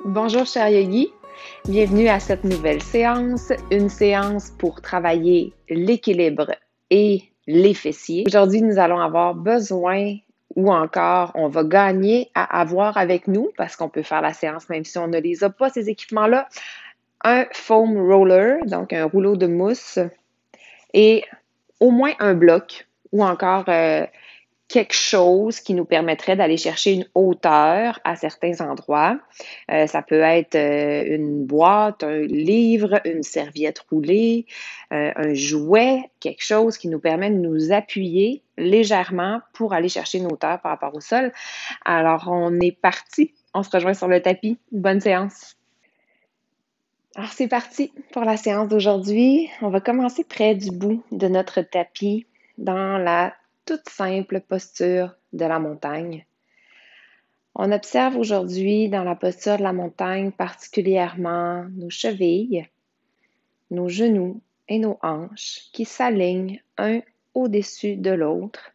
Bonjour cher yogi, bienvenue à cette nouvelle séance, une séance pour travailler l'équilibre et les fessiers. Aujourd'hui, nous allons avoir besoin ou encore on va gagner à avoir avec nous, parce qu'on peut faire la séance même si on ne les a pas, ces équipements-là, un foam roller, donc un rouleau de mousse et au moins un bloc ou encore quelque chose qui nous permettrait d'aller chercher une hauteur à certains endroits. Ça peut être une boîte, un livre, une serviette roulée, un jouet, quelque chose qui nous permet de nous appuyer légèrement pour aller chercher une hauteur par rapport au sol. Alors, on est parti. On se rejoint sur le tapis. Bonne séance. Alors, c'est parti pour la séance d'aujourd'hui. On va commencer près du bout de notre tapis dans la toute simple posture de la montagne. On observe aujourd'hui dans la posture de la montagne particulièrement nos chevilles, nos genoux et nos hanches qui s'alignent un au-dessus de l'autre.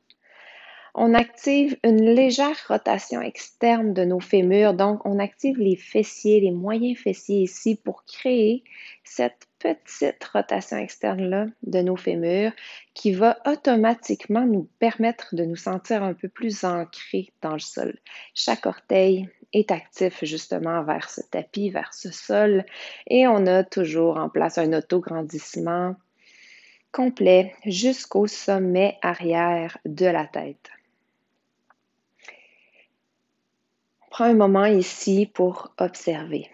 On active une légère rotation externe de nos fémurs, donc on active les fessiers, les moyens fessiers ici pour créer cette petite rotation externe-là de nos fémurs qui va automatiquement nous permettre de nous sentir un peu plus ancrés dans le sol. Chaque orteil est actif justement vers ce tapis, vers ce sol et on a toujours en place un autograndissement complet jusqu'au sommet arrière de la tête. Prends un moment ici pour observer.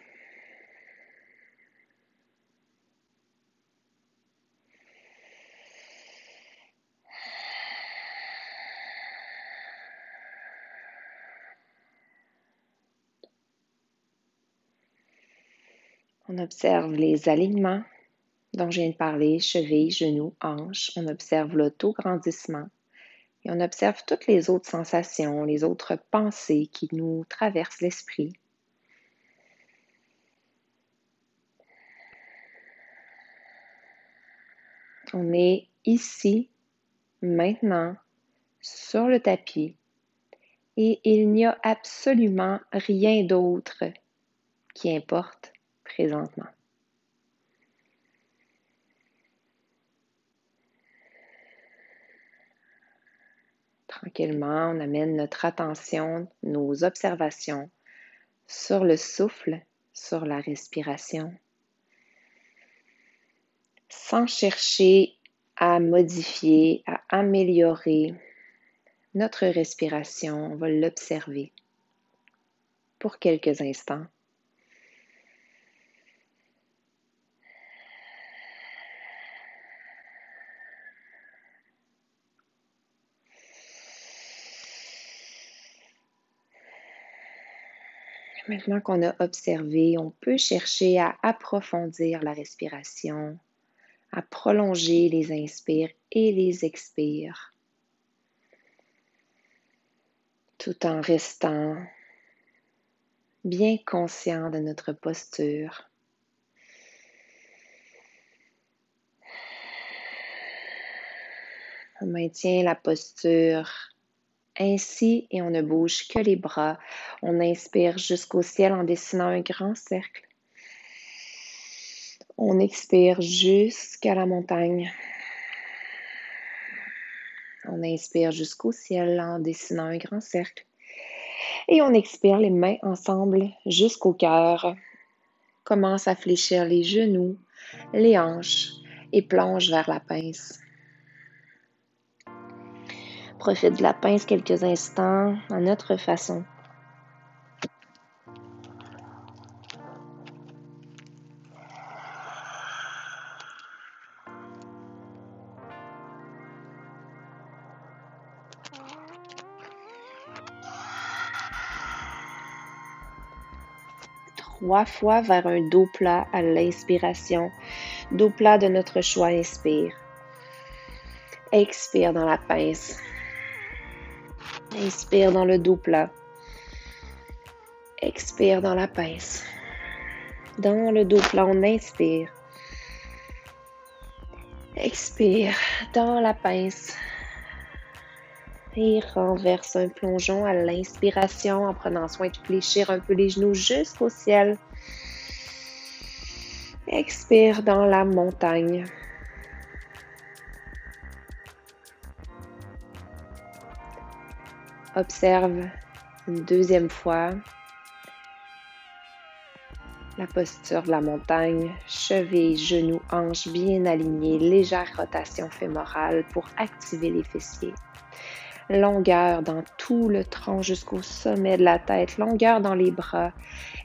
On observe les alignements dont je viens de parler, chevilles, genoux, hanches. On observe l'autograndissement et on observe toutes les autres sensations, les autres pensées qui nous traversent l'esprit. On est ici, maintenant, sur le tapis et il n'y a absolument rien d'autre qui importe présentement. Tranquillement, on amène notre attention, nos observations sur le souffle, sur la respiration, sans chercher à modifier, à améliorer notre respiration. On va l'observer pour quelques instants. Maintenant qu'on a observé, on peut chercher à approfondir la respiration, à prolonger les inspires et les expires, tout en restant bien conscient de notre posture. On maintient la posture ainsi et on ne bouge que les bras. On inspire jusqu'au ciel en dessinant un grand cercle. On expire jusqu'à la montagne. On inspire jusqu'au ciel en dessinant un grand cercle. Et on expire les mains ensemble jusqu'au cœur. Commence à fléchir les genoux, les hanches et plonge vers la pince. Profite de la pince quelques instants à notre façon. Trois fois vers un dos plat à l'inspiration. Dos plat de notre choix, inspire. Expire dans la pince. Inspire dans le dos plat. Expire dans la pince. Dans le dos plat, on inspire. Expire dans la pince. Et renverse un plongeon à l'inspiration en prenant soin de fléchir un peu les genoux jusqu'au ciel. Expire dans la montagne. Observe une deuxième fois la posture de la montagne, chevilles, genoux, hanches bien alignés, légère rotation fémorale pour activer les fessiers. Longueur dans tout le tronc jusqu'au sommet de la tête, longueur dans les bras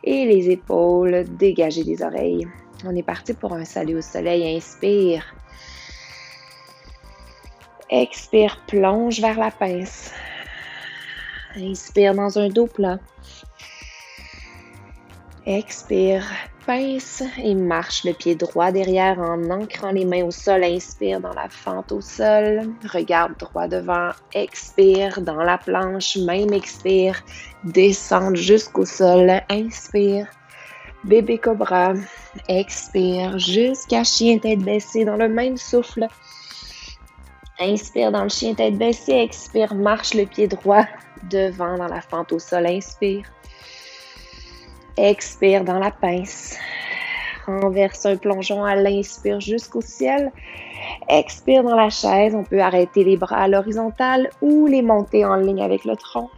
et les épaules, dégagez des oreilles. On est parti pour un salut au soleil. Inspire. Expire, plonge vers la pince. Inspire dans un dos plat. Expire, pince et marche le pied droit derrière en ancrant les mains au sol. Inspire dans la fente au sol. Regarde droit devant. Expire dans la planche. Même expire. Descendre jusqu'au sol. Inspire. Bébé cobra. Expire jusqu'à chien tête baissée dans le même souffle. Inspire dans le chien tête baissée. Expire, marche le pied droit devant dans la fente au sol. Inspire. Expire dans la pince. Renverse un plongeon à l'inspire jusqu'au ciel. Expire dans la chaise. On peut arrêter les bras à l'horizontale ou les monter en ligne avec le tronc.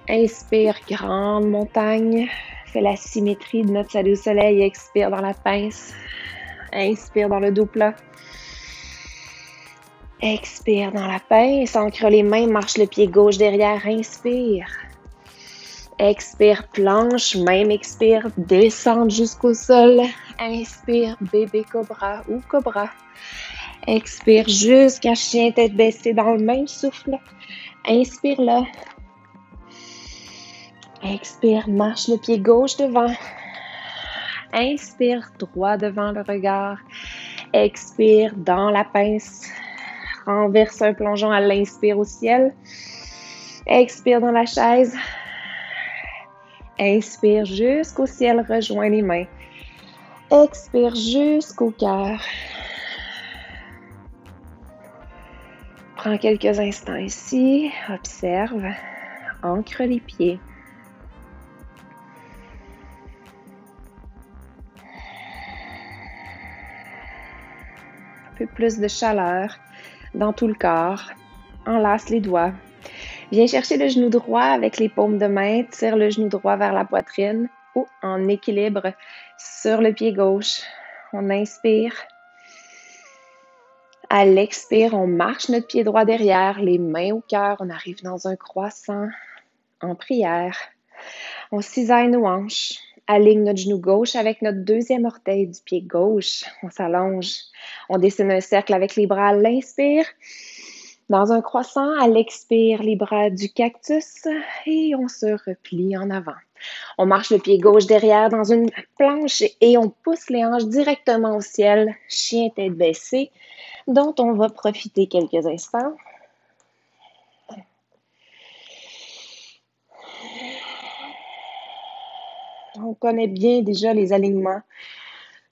Inspire, grande montagne. Fais la symétrie de notre salut au soleil. Expire dans la pince. Inspire dans le dos plat. Expire dans la pince. Ancre les mains. Marche le pied gauche derrière. Inspire. Expire, planche, même expire, descendre jusqu'au sol. Inspire, bébé cobra ou cobra. Expire jusqu'à chien tête baissée dans le même souffle. Inspire là. Expire, marche le pied gauche devant. Inspire, droit devant le regard. Expire, dans la pince. Renverse un plongeon à l'inspire au ciel. Expire dans la chaise. Inspire jusqu'au ciel, rejoins les mains. Expire jusqu'au cœur. Prends quelques instants ici, observe, ancre les pieds. Un peu plus de chaleur dans tout le corps. Enlace les doigts. Viens chercher le genou droit avec les paumes de main. Tire le genou droit vers la poitrine ou en équilibre sur le pied gauche. On inspire. À l'expire, on marche notre pied droit derrière, les mains au cœur. On arrive dans un croissant en prière. On cisaille nos hanches. Aligne notre genou gauche avec notre deuxième orteil du pied gauche. On s'allonge. On dessine un cercle avec les bras à l'inspire. Dans un croissant, à l'expire, les bras du cactus et on se replie en avant. On marche le pied gauche derrière dans une planche et on pousse les hanches directement au ciel, chien tête baissée, dont on va profiter quelques instants. On connaît bien déjà les alignements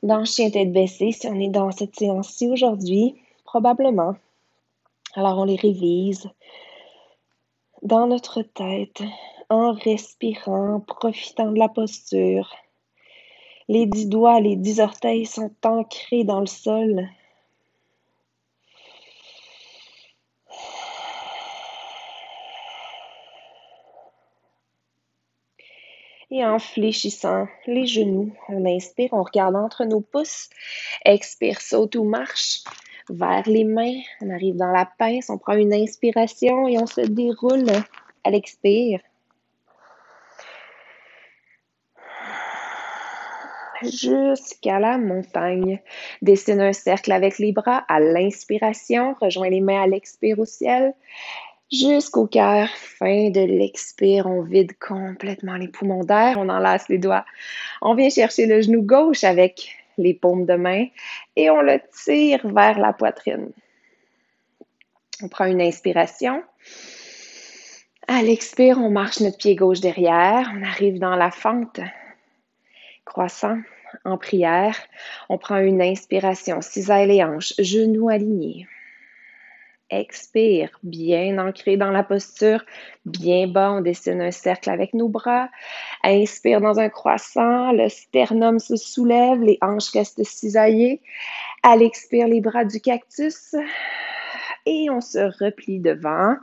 dans chien tête baissée si on est dans cette séance-ci aujourd'hui, probablement. Alors, on les révise dans notre tête, en respirant, profitant de la posture. Les 10 doigts, les 10 orteils sont ancrés dans le sol. Et en fléchissant les genoux, on inspire, on regarde entre nos pouces. Expire, saute ou marche vers les mains. On arrive dans la pince, on prend une inspiration et on se déroule à l'expire. Jusqu'à la montagne. Dessine un cercle avec les bras à l'inspiration. Rejoins les mains à l'expire au ciel. Jusqu'au cœur. Fin de l'expire. On vide complètement les poumons d'air. On enlace les doigts. On vient chercher le genou gauche avec les paumes de main et on le tire vers la poitrine. On prend une inspiration. À l'expire, on marche notre pied gauche derrière. On arrive dans la fente. Croissant en prière. On prend une inspiration. Cisaille les hanches. Genoux alignés. Expire, bien ancré dans la posture, bien bas, on dessine un cercle avec nos bras. Inspire dans un croissant, le sternum se soulève, les hanches restent cisaillées. À l'expire, les bras du cactus et on se replie devant.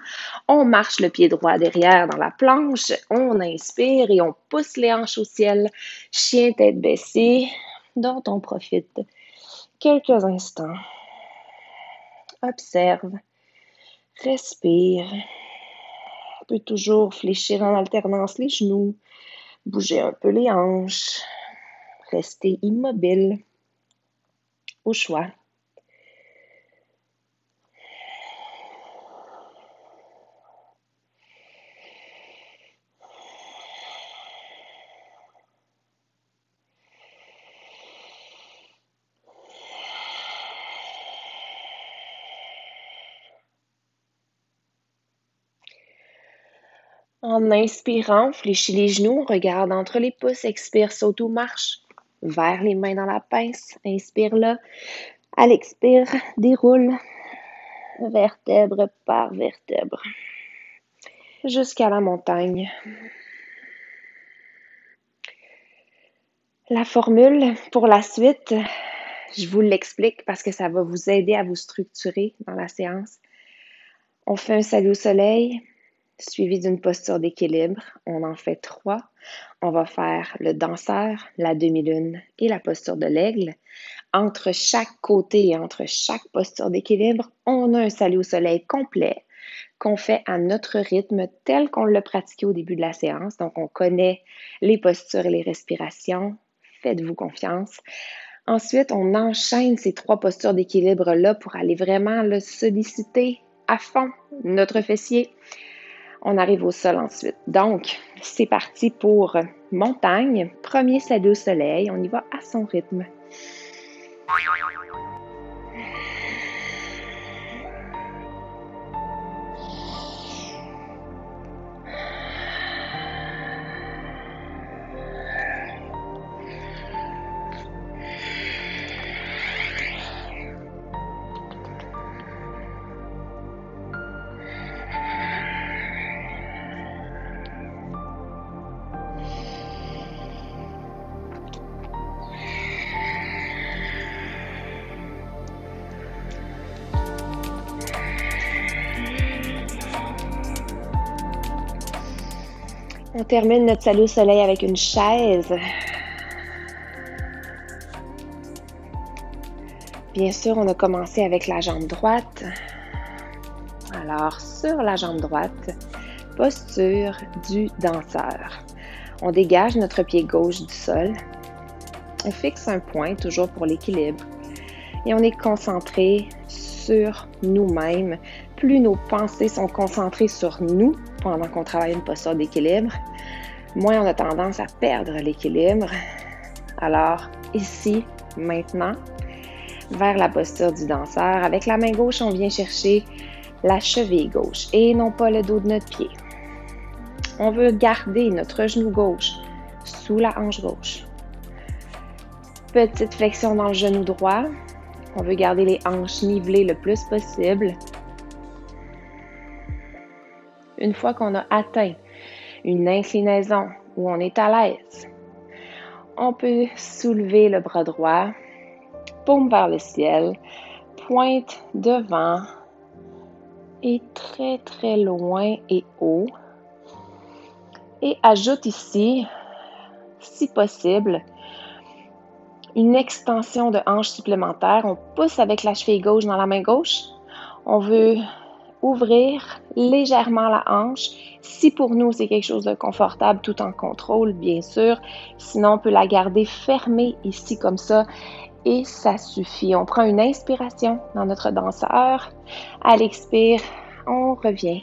On marche le pied droit derrière dans la planche. On inspire et on pousse les hanches au ciel. Chien tête baissée, dont on profite quelques instants. Observe, respire. On peut toujours fléchir en alternance les genoux, bouger un peu les hanches, rester immobile au choix. En inspirant, fléchis les genoux, on regarde entre les pouces, expire, saute ou marche, vers les mains dans la pince, inspire là, à l'expire, déroule, vertèbre par vertèbre, jusqu'à la montagne. La formule pour la suite, je vous l'explique parce que ça va vous aider à vous structurer dans la séance. On fait un salut au soleil, suivi d'une posture d'équilibre. On en fait 3. On va faire le danseur, la demi-lune et la posture de l'aigle. Entre chaque côté et entre chaque posture d'équilibre, on a un salut au soleil complet qu'on fait à notre rythme tel qu'on l'a pratiqué au début de la séance. Donc, on connaît les postures et les respirations. Faites-vous confiance. Ensuite, on enchaîne ces 3 postures d'équilibre-là pour aller vraiment solliciter à fond notre fessier. On arrive au sol ensuite. Donc, c'est parti pour montagne. Premier salut au soleil. On y va à son rythme. On termine notre salut au soleil avec une chaise. Bien sûr, on a commencé avec la jambe droite. Alors, sur la jambe droite, posture du danseur. On dégage notre pied gauche du sol. On fixe un point, toujours pour l'équilibre. Et on est concentré sur nous-mêmes. Plus nos pensées sont concentrées sur nous pendant qu'on travaille une posture d'équilibre, moins on a tendance à perdre l'équilibre. Alors, ici, maintenant, vers la posture du danseur, avec la main gauche, on vient chercher la cheville gauche et non pas le dos de notre pied. On veut garder notre genou gauche sous la hanche gauche. Petite flexion dans le genou droit. On veut garder les hanches nivelées le plus possible. Une fois qu'on a atteint une inclinaison où on est à l'aise, on peut soulever le bras droit, paume vers le ciel, pointe devant et très très loin et haut. Et ajoute ici, si possible, une extension de hanche supplémentaire. On pousse avec la cheville gauche dans la main gauche. On veut ouvrir légèrement la hanche. Si pour nous, c'est quelque chose de confortable, tout en contrôle, bien sûr. Sinon, on peut la garder fermée ici comme ça et ça suffit. On prend une inspiration dans notre danseur. À l'expire, on revient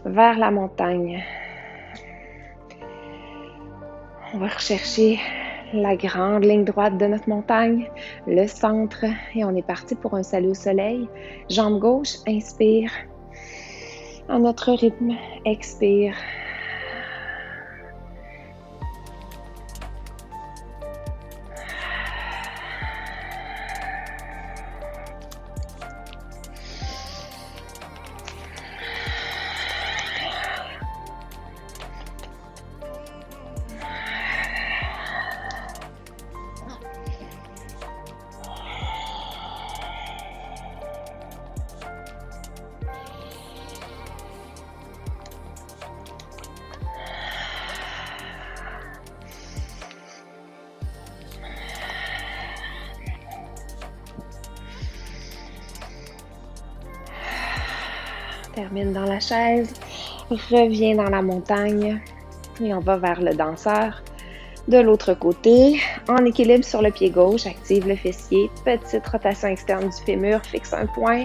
vers la montagne. On va rechercher la grande ligne droite de notre montagne, le centre, et on est parti pour un salut au soleil. Jambe gauche, inspire. À notre rythme, expire. Termine dans la chaise, reviens dans la montagne et on va vers le danseur. De l'autre côté, en équilibre sur le pied gauche, active le fessier, petite rotation externe du fémur, fixe un point.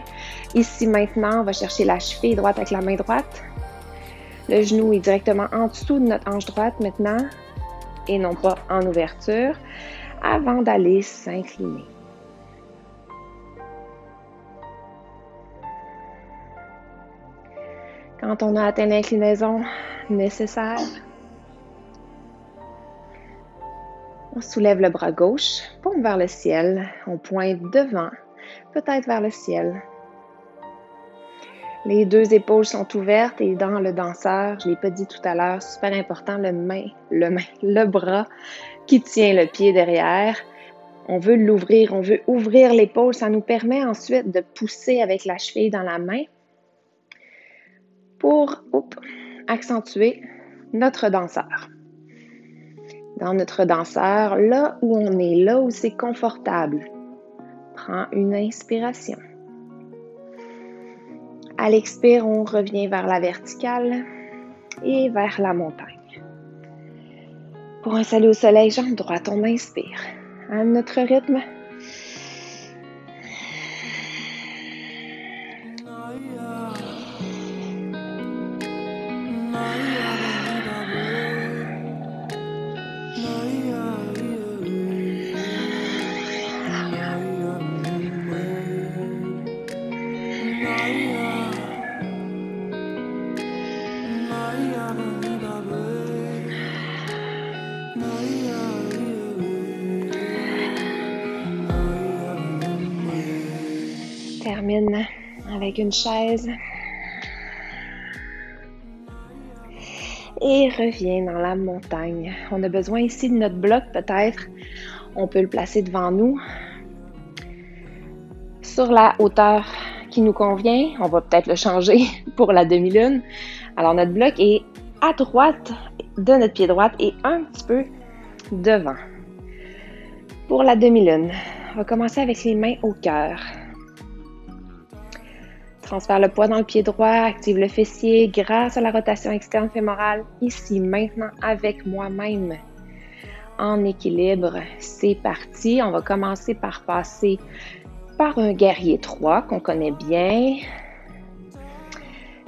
Ici maintenant, on va chercher la cheville droite avec la main droite. Le genou est directement en dessous de notre hanche droite maintenant et non pas en ouverture avant d'aller s'incliner. Quand on a atteint l'inclinaison nécessaire, on soulève le bras gauche, paume vers le ciel, on pointe devant, peut-être vers le ciel. Les deux épaules sont ouvertes et dans le danseur, je ne l'ai pas dit tout à l'heure, super important, le bras qui tient le pied derrière. On veut l'ouvrir, on veut ouvrir l'épaule, ça nous permet ensuite de pousser avec la cheville dans la main pour accentuer notre danseur. Dans notre danseur, là où on est, là où c'est confortable, prends une inspiration. À l'expire, on revient vers la verticale et vers la montagne. Pour un salut au soleil, jambe droite, on inspire. À notre rythme. Termine avec une chaise. Et reviens dans la montagne. On a besoin ici de notre bloc peut-être. On peut le placer devant nous. Sur la hauteur qui nous convient, on va peut-être le changer pour la demi-lune. Alors notre bloc est à droite de notre pied droit et un petit peu devant. Pour la demi-lune, on va commencer avec les mains au cœur. Transfère le poids dans le pied droit, active le fessier grâce à la rotation externe fémorale, ici, maintenant, avec moi-même. En équilibre, c'est parti. On va commencer par passer par un guerrier 3 qu'on connaît bien.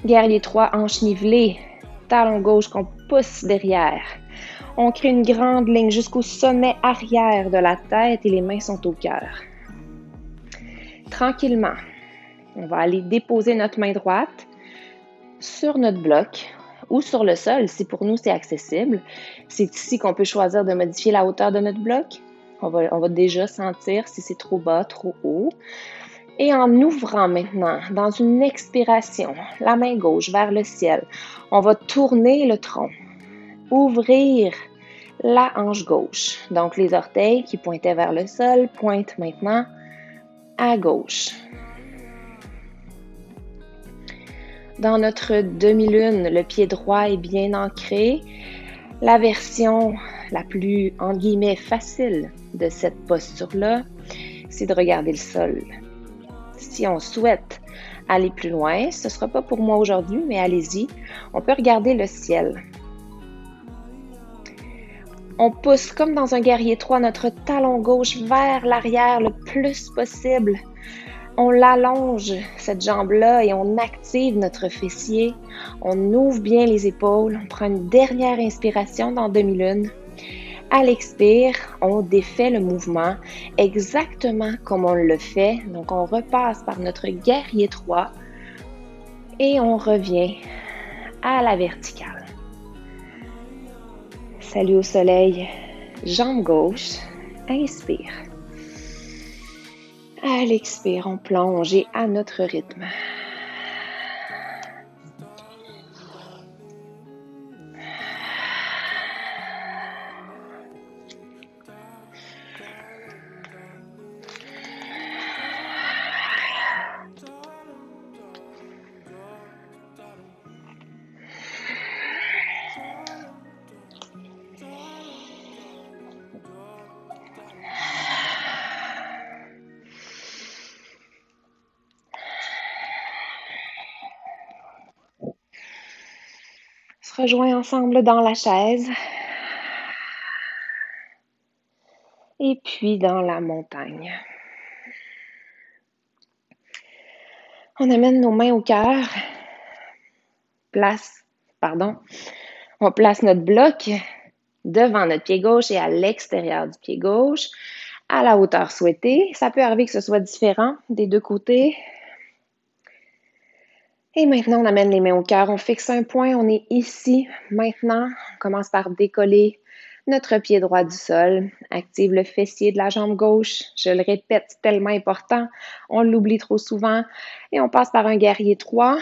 Guerrier 3, hanche nivelée, talon gauche qu'on pousse derrière. On crée une grande ligne jusqu'au sommet arrière de la tête et les mains sont au cœur. Tranquillement, on va aller déposer notre main droite sur notre bloc ou sur le sol, si pour nous c'est accessible. C'est ici qu'on peut choisir de modifier la hauteur de notre bloc. On va déjà sentir si c'est trop bas, trop haut. Et en ouvrant maintenant, dans une expiration, la main gauche vers le ciel, on va tourner le tronc, ouvrir la hanche gauche. Donc les orteils qui pointaient vers le sol pointent maintenant à gauche. Dans notre demi-lune, le pied droit est bien ancré. La version la plus, entre guillemets, facile de cette posture-là, c'est de regarder le sol. Si on souhaite aller plus loin, ce ne sera pas pour moi aujourd'hui, mais allez-y, on peut regarder le ciel. On pousse comme dans un guerrier 3 notre talon gauche vers l'arrière le plus possible. On l'allonge, cette jambe-là, et on active notre fessier. On ouvre bien les épaules. On prend une dernière inspiration dans demi-lune. À l'expire, on défait le mouvement exactement comme on le fait. Donc, on repasse par notre guerrier 3 et on revient à la verticale. Salut au soleil, jambe gauche, inspire. À l'expire, on plonge et à notre rythme. se rejoint ensemble dans la chaise. Et puis dans la montagne. On amène nos mains au cœur. On place notre bloc devant notre pied gauche et à l'extérieur du pied gauche, à la hauteur souhaitée. Ça peut arriver que ce soit différent des deux côtés. Et maintenant, on amène les mains au cœur. On fixe un point. On est ici. Maintenant, on commence par décoller notre pied droit du sol. Active le fessier de la jambe gauche. Je le répète, c'est tellement important. On l'oublie trop souvent. Et on passe par un guerrier 3.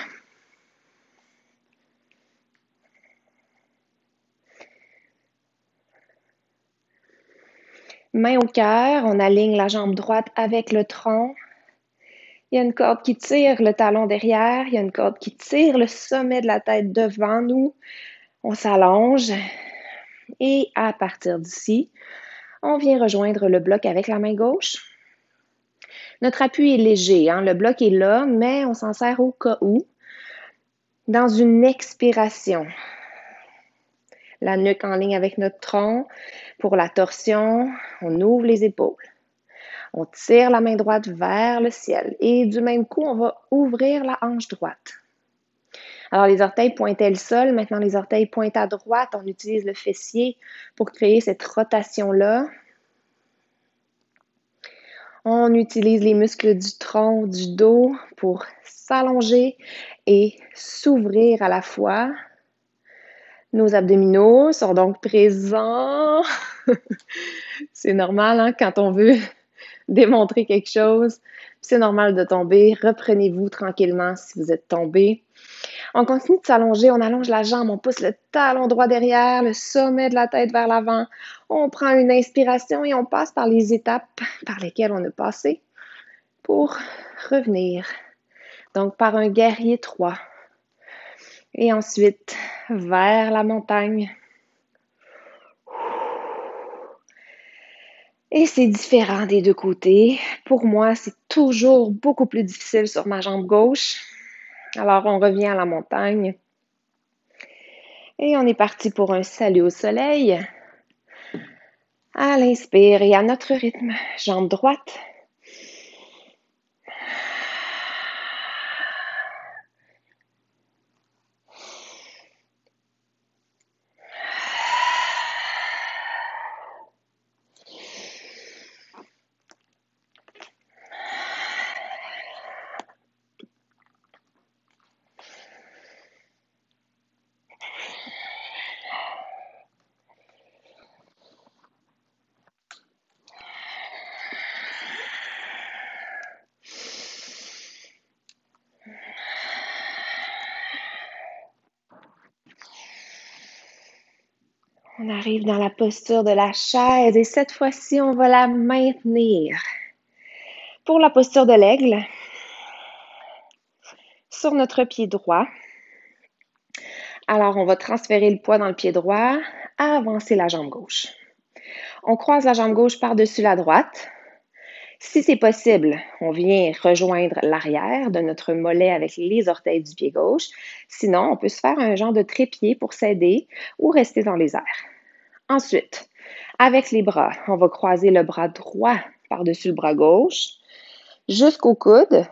Main au cœur, on aligne la jambe droite avec le tronc. Il y a une corde qui tire le talon derrière. Il y a une corde qui tire le sommet de la tête devant nous. On s'allonge. Et à partir d'ici, on vient rejoindre le bloc avec la main gauche. Notre appui est léger, le bloc est là, mais on s'en sert au cas où. Dans une expiration, la nuque en ligne avec notre tronc. Pour la torsion, on ouvre les épaules. On tire la main droite vers le ciel. Et du même coup, on va ouvrir la hanche droite. Alors, les orteils pointaient le sol. Maintenant, les orteils pointent à droite. On utilise le fessier pour créer cette rotation-là. On utilise les muscles du tronc, du dos pour s'allonger et s'ouvrir à la fois. Nos abdominaux sont donc présents. C'est normal quand on veut démontrer quelque chose. C'est normal de tomber. Reprenez-vous tranquillement si vous êtes tombé. On continue de s'allonger. On allonge la jambe. On pousse le talon droit derrière, le sommet de la tête vers l'avant. On prend une inspiration et on passe par les étapes par lesquelles on a passé pour revenir. Donc, par un guerrier 3. Et ensuite, vers la montagne. Et c'est différent des deux côtés. Pour moi, c'est toujours beaucoup plus difficile sur ma jambe gauche. Alors, on revient à la montagne. Et on est parti pour un salut au soleil. À l'inspire et à notre rythme. Jambe droite. On arrive dans la posture de la chaise et cette fois-ci, on va la maintenir. Pour la posture de l'aigle, sur notre pied droit. Alors, on va transférer le poids dans le pied droit, avancer la jambe gauche. On croise la jambe gauche par-dessus la droite. Si c'est possible, on vient rejoindre l'arrière de notre mollet avec les orteils du pied gauche. Sinon, on peut se faire un genre de trépied pour s'aider ou rester dans les airs. Ensuite, avec les bras, on va croiser le bras droit par-dessus le bras gauche jusqu'au coude.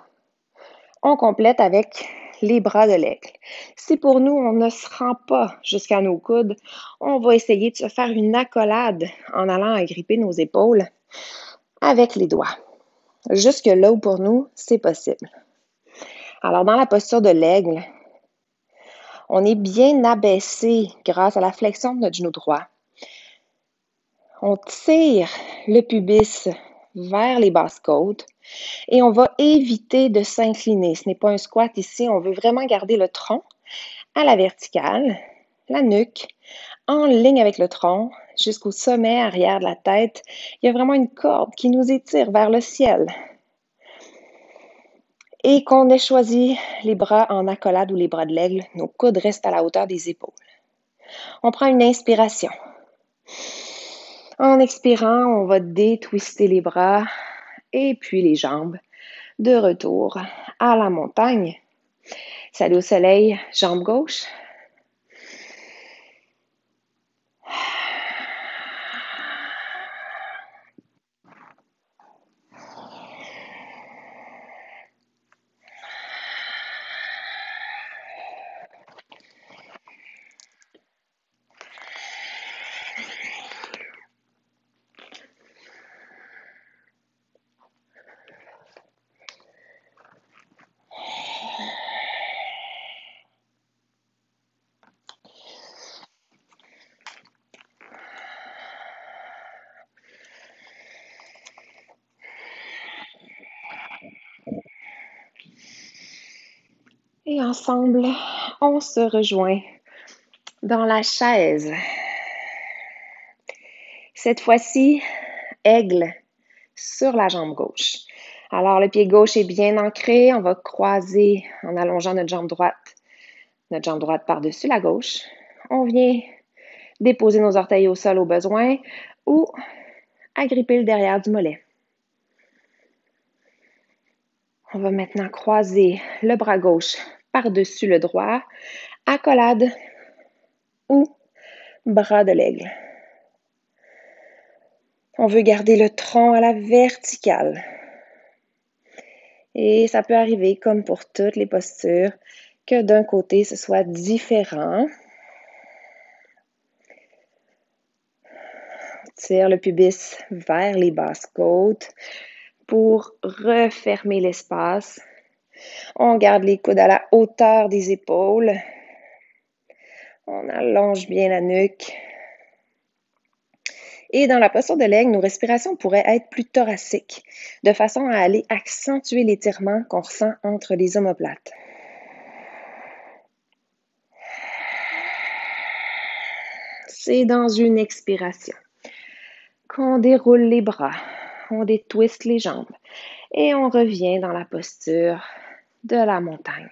On complète avec les bras de l'aigle. Si pour nous, on ne se rend pas jusqu'à nos coudes, on va essayer de se faire une accolade en allant agripper nos épaules avec les doigts. Jusque là où pour nous, c'est possible. Alors, dans la posture de l'aigle, on est bien abaissé grâce à la flexion de notre genou droit. On tire le pubis vers les basses côtes et on va éviter de s'incliner. Ce n'est pas un squat ici, on veut vraiment garder le tronc à la verticale, la nuque en ligne avec le tronc jusqu'au sommet arrière de la tête. Il y a vraiment une corde qui nous étire vers le ciel. Et qu'on ait choisi les bras en accolade ou les bras de l'aigle, nos coudes restent à la hauteur des épaules. On prend une inspiration. En expirant, on va détwister les bras et puis les jambes. De retour à la montagne. Salut au soleil, jambe gauche. Et ensemble, on se rejoint dans la chaise. Cette fois-ci, aigle sur la jambe gauche. Alors, le pied gauche est bien ancré. On va croiser en allongeant notre jambe droite par-dessus la gauche. On vient déposer nos orteils au sol au besoin ou agripper le derrière du mollet. On va maintenant croiser le bras gauche par-dessus le droit, accolade ou bras de l'aigle. On veut garder le tronc à la verticale. Et ça peut arriver, comme pour toutes les postures, que d'un côté, ce soit différent. On tire le pubis vers les basses côtes pour refermer l'espace. On garde les coudes à la hauteur des épaules. On allonge bien la nuque. Et dans la posture de l'aigle, nos respirations pourraient être plus thoraciques, de façon à aller accentuer l'étirement qu'on ressent entre les omoplates. C'est dans une expiration qu'on déroule les bras, on détwiste les jambes et on revient dans la posture de la montagne.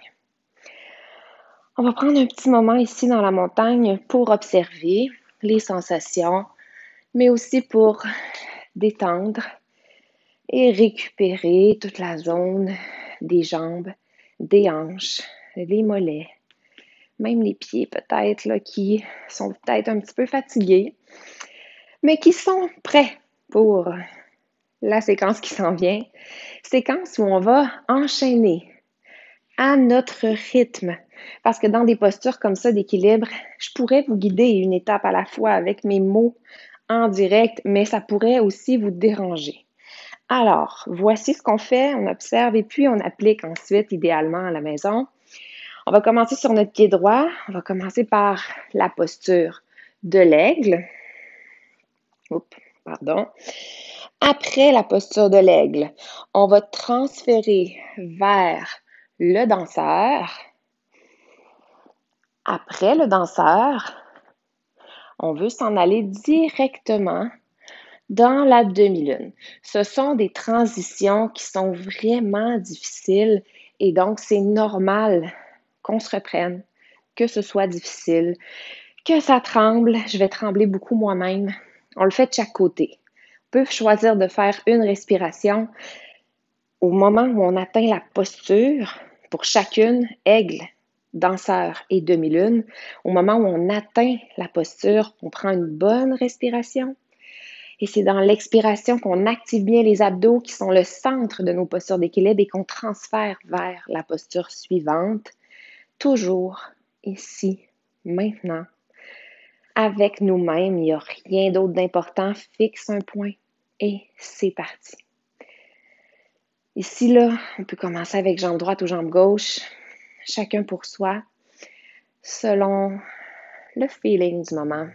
On va prendre un petit moment ici dans la montagne pour observer les sensations, mais aussi pour détendre et récupérer toute la zone des jambes, des hanches, les mollets, même les pieds peut-être là, qui sont peut-être un petit peu fatigués, mais qui sont prêts pour la séquence qui s'en vient. Séquence où on va enchaîner à notre rythme. Parce que dans des postures comme ça d'équilibre, je pourrais vous guider une étape à la fois avec mes mots en direct, mais ça pourrait aussi vous déranger. Alors, voici ce qu'on fait, on observe et puis on applique ensuite idéalement à la maison. On va commencer sur notre pied droit. On va commencer par la posture de l'aigle. Après la posture de l'aigle, on va transférer vers le danseur. Après le danseur, on veut s'en aller directement dans la demi-lune. Ce sont des transitions qui sont vraiment difficiles et donc c'est normal qu'on se reprenne, que ce soit difficile, que ça tremble. Je vais trembler beaucoup moi-même. On le fait de chaque côté. On peut choisir de faire une respiration au moment où on atteint la posture pour chacune, aigle, danseur et demi-lune. Au moment où on atteint la posture, on prend une bonne respiration. Et c'est dans l'expiration qu'on active bien les abdos qui sont le centre de nos postures d'équilibre et qu'on transfère vers la posture suivante. Toujours ici, maintenant. Avec nous-mêmes, il n'y a rien d'autre d'important. Fixe un point et c'est parti. Ici, là, on peut commencer avec jambe droite ou jambe gauche, chacun pour soi, selon le feeling du moment.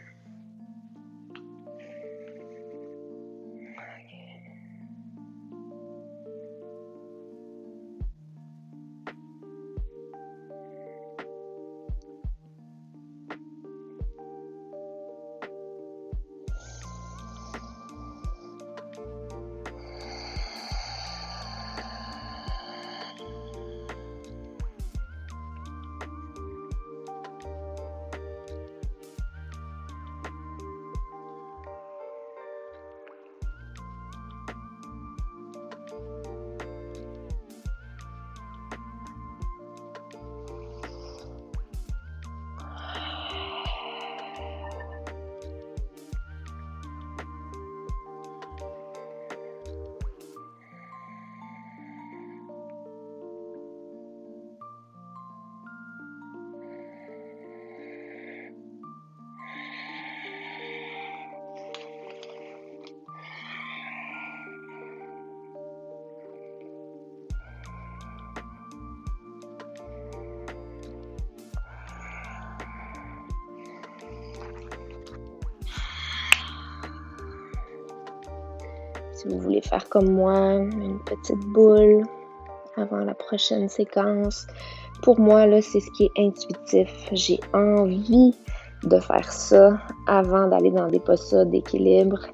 Si vous voulez faire comme moi, une petite boule avant la prochaine séquence, Pour moi, là, c'est ce qui est intuitif. J'ai envie de faire ça avant d'aller dans des postures d'équilibre.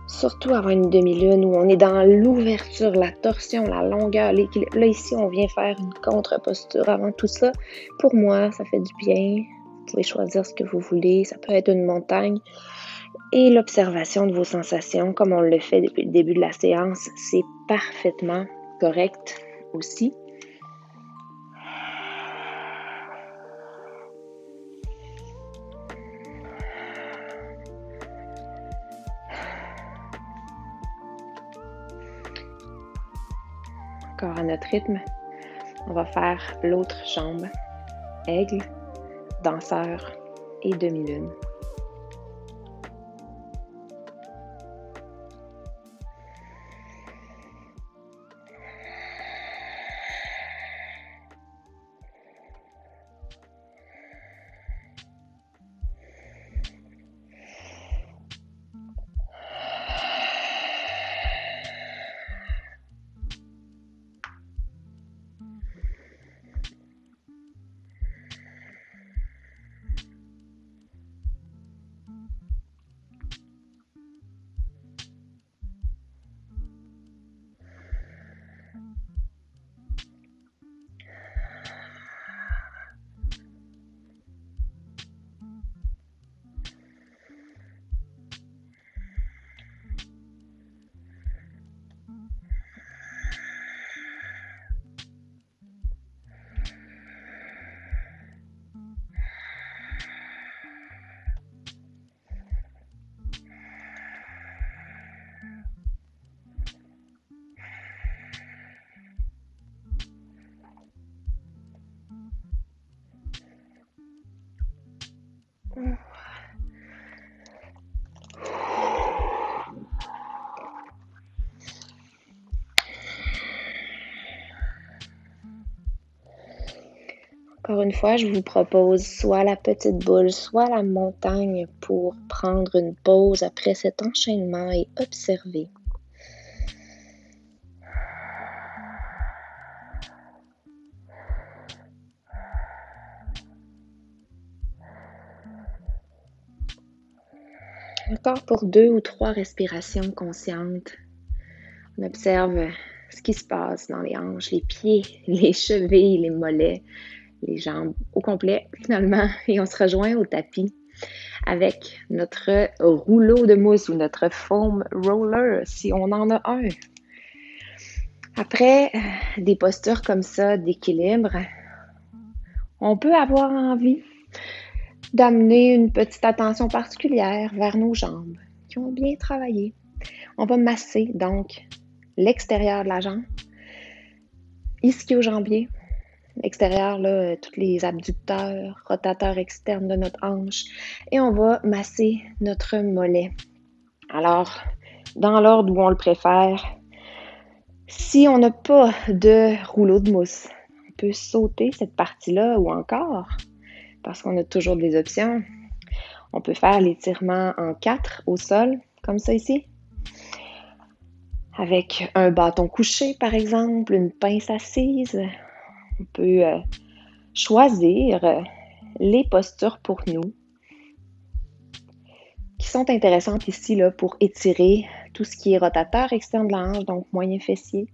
Surtout avant une demi-lune où on est dans l'ouverture, la torsion, la longueur, l'équilibre. Là, ici, on vient faire une contre-posture avant tout ça. Pour moi, ça fait du bien. Vous pouvez choisir ce que vous voulez. Ça peut être une montagne. Et l'observation de vos sensations, comme on le fait depuis le début de la séance, c'est parfaitement correct aussi. Encore à notre rythme, on va faire l'autre jambe. Aigle, danseur et demi-lune. Encore une fois, je vous propose soit la petite boule, soit la montagne pour prendre une pause après cet enchaînement et observer. Encore pour 2 ou 3 respirations conscientes. On observe ce qui se passe dans les hanches, les pieds, les chevilles, les mollets, les jambes au complet finalement. Et on se rejoint au tapis avec notre rouleau de mousse ou notre foam roller si on en a un. Après des postures comme ça d'équilibre, on peut avoir envie d'amener une petite attention particulière vers nos jambes qui ont bien travaillé. On va masser donc l'extérieur de la jambe, ischio-jambier, l'extérieur, là, tous les abducteurs, rotateurs externes de notre hanche, et on va masser notre mollet. Alors, dans l'ordre où on le préfère, si on n'a pas de rouleau de mousse, on peut sauter cette partie-là ou encore, parce qu'on a toujours des options, on peut faire l'étirement en 4 au sol, comme ça ici, avec un bâton couché par exemple, une pince assise. On peut choisir les postures pour nous qui sont intéressantes ici là, pour étirer tout ce qui est rotateur externe de la hanche, donc moyen fessier,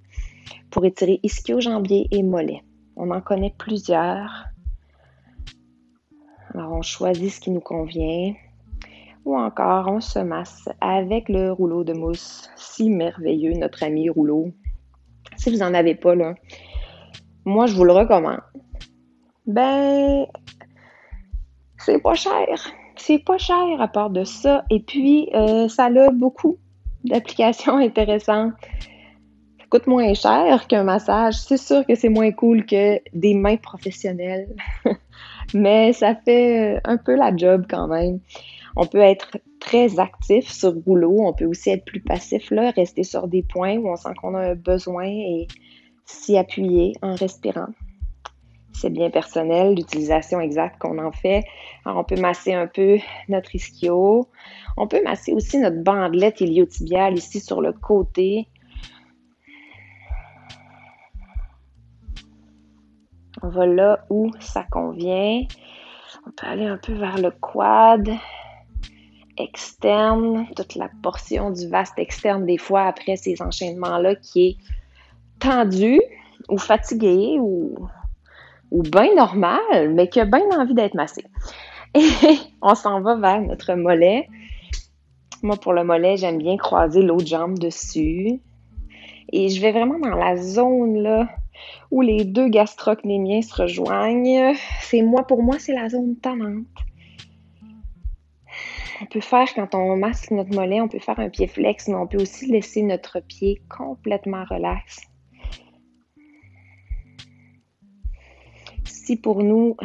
pour étirer ischio-jambier et mollet. On en connaît plusieurs. Alors, on choisit ce qui nous convient. Ou encore, on se masse avec le rouleau de mousse, si merveilleux, notre ami rouleau. Si vous n'en avez pas, là, moi, je vous le recommande. Ben, c'est pas cher. C'est pas cher à part de ça. Et puis, ça a beaucoup d'applications intéressantes. Ça coûte moins cher qu'un massage. C'est sûr que c'est moins cool que des mains professionnelles. Mais ça fait un peu la job quand même. On peut être très actif sur rouleau. On peut aussi être plus passif, là, rester sur des points où on sent qu'on a un besoin et s'y appuyer en respirant. C'est bien personnel, l'utilisation exacte qu'on en fait. Alors, on peut masser un peu notre ischio. On peut masser aussi notre bandelette iliotibiale ici sur le côté. On va là où ça convient. On peut aller un peu vers le quad externe, toute la portion du vaste externe des fois après ces enchaînements-là qui est tendu ou fatigué ou bien normal, mais qui a bien envie d'être massé. Et on s'en va vers notre mollet. Moi, pour le mollet, j'aime bien croiser l'autre jambe dessus. Et je vais vraiment dans la zone là où les deux gastrocnémiens se rejoignent. Pour moi, c'est la zone tannante. On peut faire, quand on masse notre mollet, on peut faire un pied flex, mais on peut aussi laisser notre pied complètement relax. Si pour nous,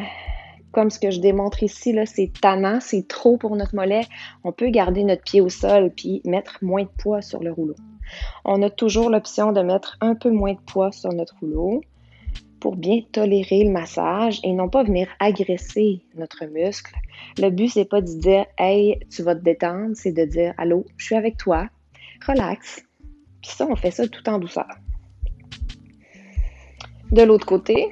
comme ce que je démontre ici, là, c'est tannant, c'est trop pour notre mollet, on peut garder notre pied au sol puis mettre moins de poids sur le rouleau. On a toujours l'option de mettre un peu moins de poids sur notre rouleau pour bien tolérer le massage et non pas venir agresser notre muscle. Le but, c'est pas de dire « Hey, tu vas te détendre », c'est de dire « Allô, je suis avec toi, relax ». Puis ça, on fait ça tout en douceur. De l'autre côté,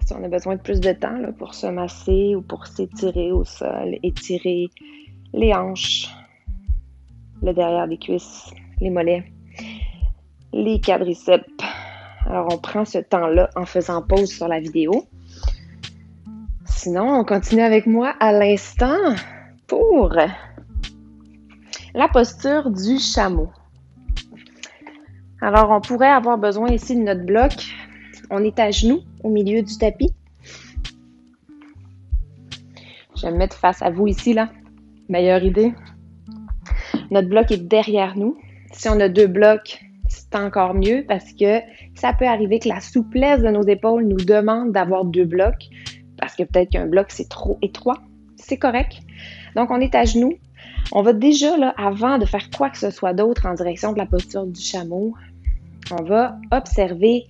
si on a besoin de plus de temps là, pour se masser ou pour s'étirer au sol, étirer les hanches, le derrière des cuisses, les mollets, les quadriceps. Alors, on prend ce temps-là en faisant pause sur la vidéo. Sinon, on continue avec moi à l'instant pour la posture du chameau. Alors, on pourrait avoir besoin ici de notre bloc. On est à genoux au milieu du tapis. Je vais me mettre face à vous ici, là. Meilleure idée. Notre bloc est derrière nous. Si on a deux blocs, c'est encore mieux parce que ça peut arriver que la souplesse de nos épaules nous demande d'avoir deux blocs parce que peut-être qu'un bloc, c'est trop étroit. C'est correct. Donc, on est à genoux. On va déjà, là, avant de faire quoi que ce soit d'autre en direction de la posture du chameau, on va observer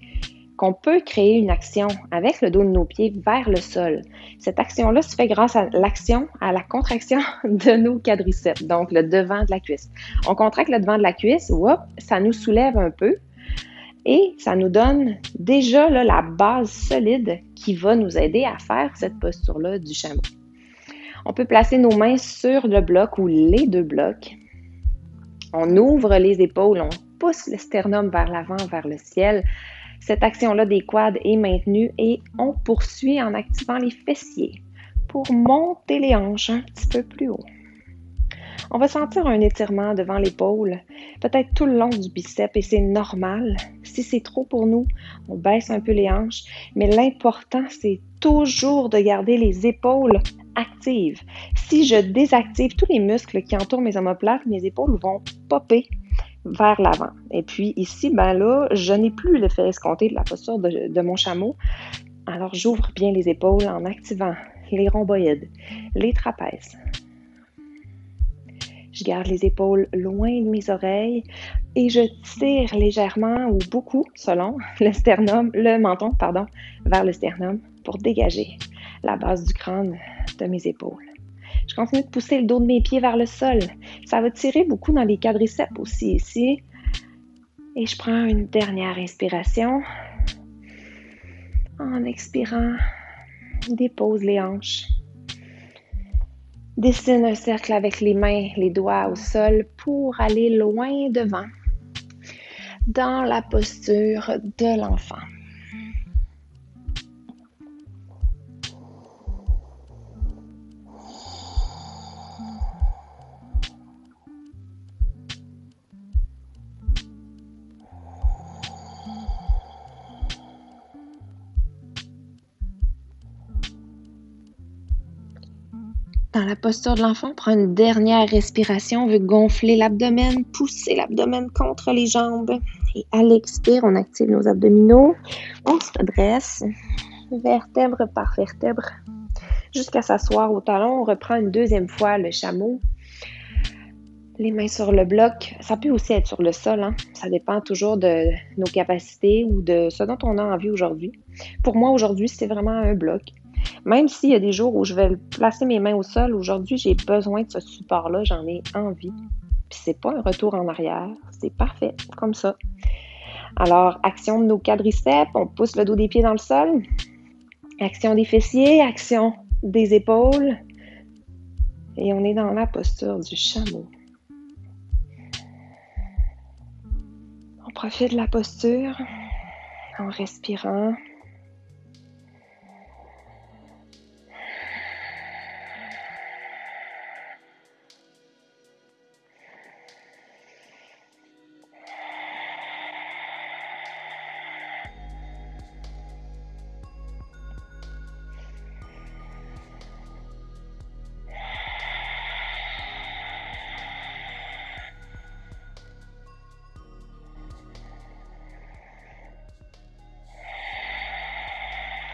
qu'on peut créer une action avec le dos de nos pieds vers le sol. Cette action-là se fait grâce à la contraction de nos quadriceps, donc le devant de la cuisse. On contracte le devant de la cuisse, ça nous soulève un peu et ça nous donne déjà là, la base solide qui va nous aider à faire cette posture-là du chameau. On peut placer nos mains sur le bloc ou les deux blocs. On ouvre les épaules, on pousse le sternum vers l'avant, vers le ciel. Cette action-là des quads est maintenue et on poursuit en activant les fessiers pour monter les hanches un petit peu plus haut. On va sentir un étirement devant l'épaule, peut-être tout le long du biceps et c'est normal. Si c'est trop pour nous, on baisse un peu les hanches, mais l'important, c'est toujours de garder les épaules actives. Si je désactive tous les muscles qui entourent mes omoplates, mes épaules vont popper vers l'avant. Et puis ici, là, je n'ai plus l'effet escompté de la posture de mon chameau. Alors, j'ouvre bien les épaules en activant les rhomboïdes, les trapèzes. Je garde les épaules loin de mes oreilles et je tire légèrement ou beaucoup, selon le menton, vers le sternum pour dégager la base du crâne de mes épaules. Je continue de pousser le dos de mes pieds vers le sol. Ça va tirer beaucoup dans les quadriceps aussi ici. Et je prends une dernière inspiration. En expirant, dépose les hanches. Dessine un cercle avec les mains, les doigts au sol pour aller loin devant dans la posture de l'enfant. Dans la posture de l'enfant, on prend une dernière respiration. On veut gonfler l'abdomen, pousser l'abdomen contre les jambes. Et à l'expire, on active nos abdominaux. On se redresse, vertèbre par vertèbre, jusqu'à s'asseoir au talon. On reprend une deuxième fois le chameau. Les mains sur le bloc. Ça peut aussi être sur le sol. Ça dépend toujours de nos capacités ou de ce dont on a envie aujourd'hui. Pour moi, aujourd'hui, c'est vraiment un bloc. Même s'il y a des jours où je vais placer mes mains au sol, aujourd'hui, j'ai besoin de ce support-là, j'en ai envie. Puis c'est pas un retour en arrière, c'est parfait, comme ça. Alors, action de nos quadriceps, on pousse le dos des pieds dans le sol. Action des fessiers, action des épaules. Et on est dans la posture du chameau. On profite de la posture en respirant.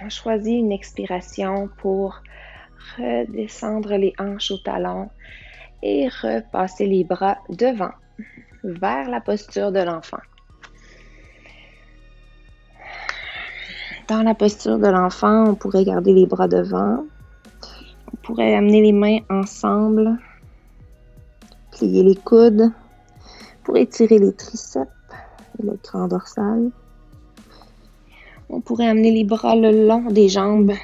On choisit une expiration pour redescendre les hanches au talon et repasser les bras devant, vers la posture de l'enfant. Dans la posture de l'enfant, on pourrait garder les bras devant. On pourrait amener les mains ensemble, plier les coudes pour étirer les triceps et le grand dorsal. On pourrait amener les bras le long des jambes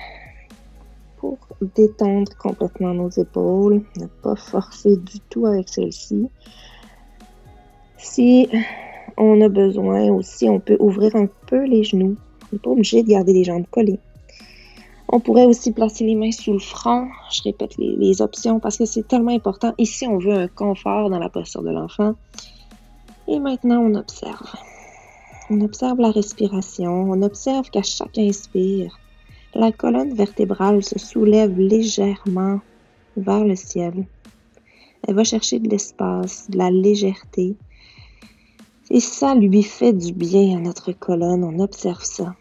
pour détendre complètement nos épaules, ne pas forcer du tout avec celle-ci. Si on a besoin aussi, on peut ouvrir un peu les genoux. On n'est pas obligé de garder les jambes collées. On pourrait aussi placer les mains sous le front. Je répète les options parce que c'est tellement important. Ici, on veut un confort dans la posture de l'enfant. Et maintenant, on observe. On observe la respiration. On observe qu'à chaque inspire, la colonne vertébrale se soulève légèrement vers le ciel. Elle va chercher de l'espace, de la légèreté. Et ça lui fait du bien à notre colonne. On observe ça.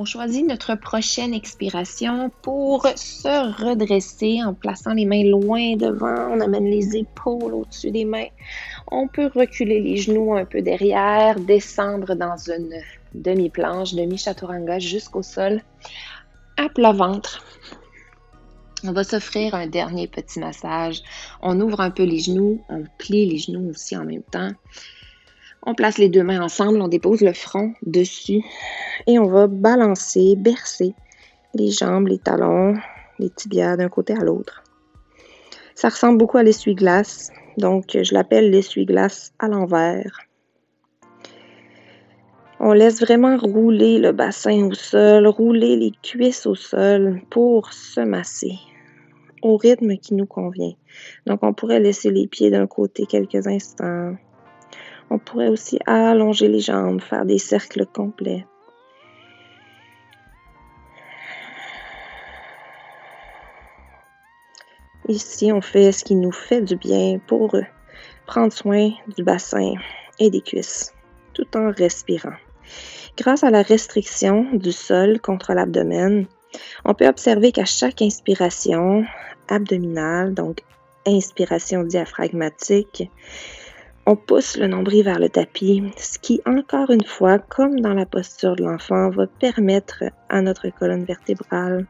On choisit notre prochaine expiration pour se redresser en plaçant les mains loin devant. On amène les épaules au-dessus des mains. On peut reculer les genoux un peu derrière, descendre dans une demi-planche, demi-chaturanga jusqu'au sol, à plat ventre. On va s'offrir un dernier petit massage. On ouvre un peu les genoux, on plie les genoux aussi en même temps. On place les deux mains ensemble, on dépose le front dessus et on va balancer, bercer les jambes, les talons, les tibias d'un côté à l'autre. Ça ressemble beaucoup à l'essuie-glace, donc je l'appelle l'essuie-glace à l'envers. On laisse vraiment rouler le bassin au sol, rouler les cuisses au sol pour se masser. au rythme qui nous convient. Donc, on pourrait laisser les pieds d'un côté quelques instants. On pourrait aussi allonger les jambes, faire des cercles complets. Ici, on fait ce qui nous fait du bien pour prendre soin du bassin et des cuisses, tout en respirant. Grâce à la restriction du sol contre l'abdomen, on peut observer qu'à chaque inspiration abdominale, donc inspiration diaphragmatique, on pousse le nombril vers le tapis, ce qui, encore une fois, comme dans la posture de l'enfant, va permettre à notre colonne vertébrale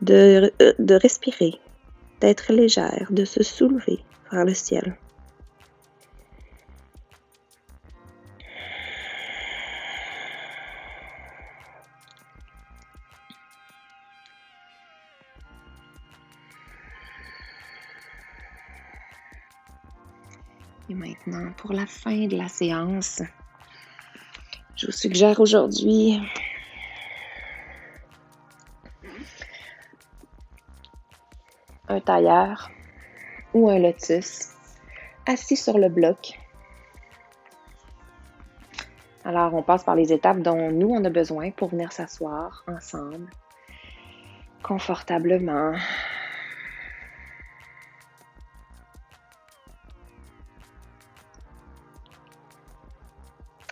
de respirer, d'être légère, de se soulever vers le ciel. Et maintenant, pour la fin de la séance, je vous suggère aujourd'hui un tailleur ou un lotus assis sur le bloc. Alors, on passe par les étapes dont nous, on a besoin pour venir s'asseoir ensemble, confortablement.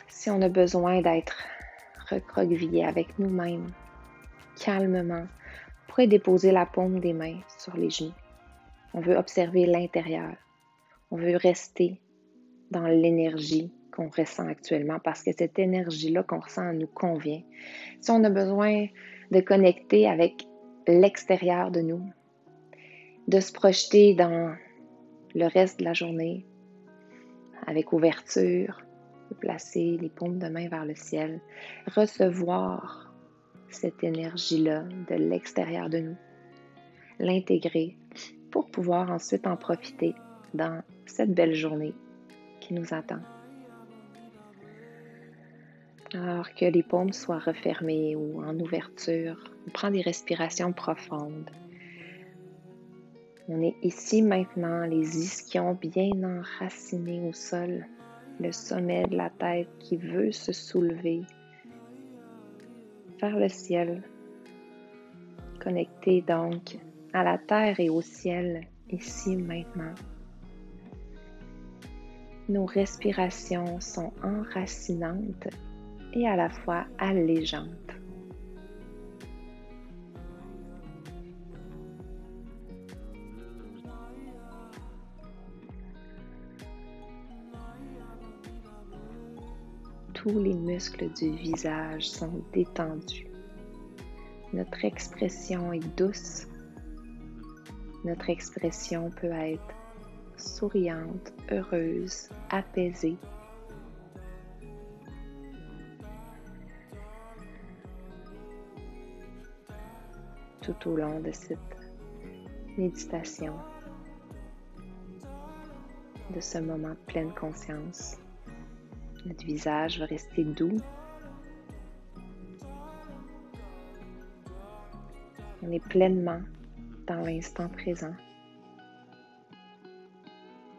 Si on a besoin d'être recroquevillé avec nous-mêmes, calmement, on pourrait déposer la paume des mains sur les genoux. On veut observer l'intérieur. On veut rester dans l'énergie qu'on ressent actuellement parce que cette énergie-là qu'on ressent nous convient. Si on a besoin de connecter avec l'extérieur de nous, de se projeter dans le reste de la journée avec ouverture, de placer les paumes de main vers le ciel, recevoir cette énergie-là de l'extérieur de nous, l'intégrer pour pouvoir ensuite en profiter dans cette belle journée qui nous attend. Alors que les paumes soient refermées ou en ouverture, on prend des respirations profondes. On est ici maintenant, les ischions bien enracinés au sol, le sommet de la tête qui veut se soulever vers le ciel. Connecté donc à la terre et au ciel, ici maintenant. Nos respirations sont enracinantes et à la fois allégeantes. Tous les muscles du visage sont détendus. Notre expression est douce. Notre expression peut être souriante, heureuse, apaisée. Tout au long de cette méditation, de ce moment de pleine conscience, notre visage va rester doux. On est pleinement dans l'instant présent.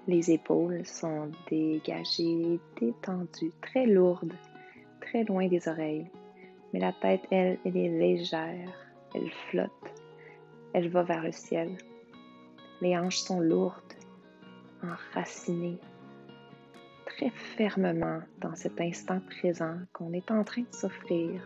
Les épaules sont dégagées, détendues, très lourdes, très loin des oreilles. Mais la tête, elle est légère, elle flotte, elle va vers le ciel. Les hanches sont lourdes, enracinées, très fermement dans cet instant présent qu'on est en train de s'offrir.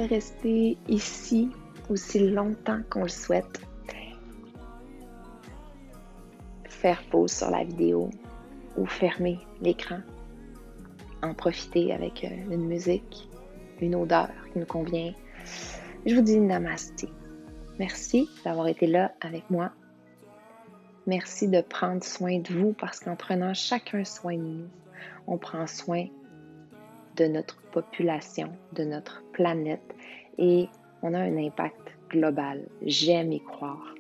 Rester ici aussi longtemps qu'on le souhaite. faire pause sur la vidéo ou fermer l'écran, en profiter avec une musique, une odeur qui nous convient. Je vous dis namasté. Merci d'avoir été là avec moi. Merci de prendre soin de vous parce qu'en prenant chacun soin de nous, on prend soin de notre population, de notre planète et on a un impact global. J'aime y croire.